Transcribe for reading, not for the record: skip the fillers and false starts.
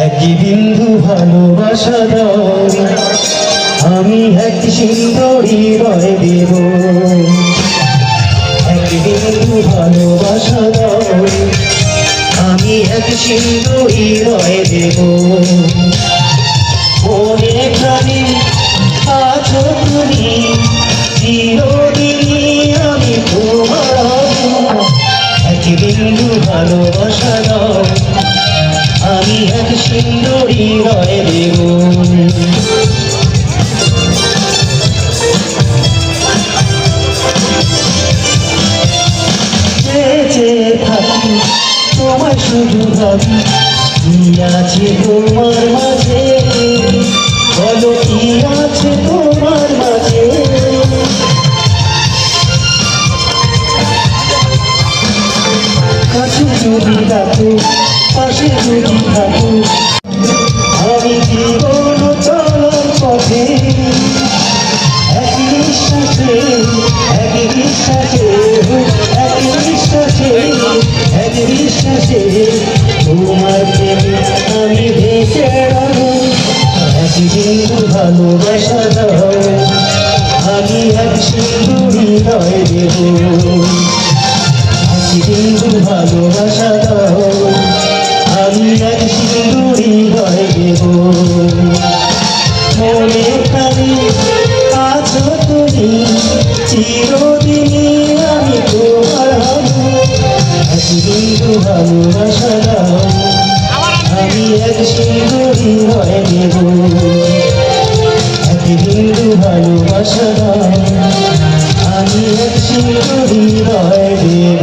এক বিন্দু ভালোবাসা দাও, আমি এক সুন্দর হৃদয় দেব। এক বিন্দু ভালোবাসা দাও, আমি এক সুন্দর হৃদয় দেব। মনে প্রাণে আছো তুমি, চিরদিনই আমি তোমার হব। এক বিন্দু ভালোবাসা দাও, আমি এক সুন্দর হৃদয় দেব। চেয়ে থাকি তোমায় শুধু ভাবি, কি আছে তোমার মাঝে, বলো কি আছে তোমার মাঝে। কাছে যদি ডাকো, পাশে যদি থাকো, আমি জীবন চলার পথে এক নিঃশ্বাসে, এক বিশ্বাসে, এক বিশ্বাসে, এক বিশ্বাসে তোমার প্রেমে আমি বেঁচে রব। এক বিন্দু ভালোবাসা দাও, আমি এক সুন্দর হৃদয় দেব। এক বিন্দু ভালোবাসা দাও, আমি এক সুন্দর হৃদয় দেব। মনে প্রাণে আছো তুমি, চিরদিনই আমি তোমার হব। এক বিন্দু ভালোবাসা দাও, আমি এক সুন্দর হৃদয় দেব। এক বিন্দু ভালোবাসা দাও, আমি এক সুন্দর হৃদয় দেব।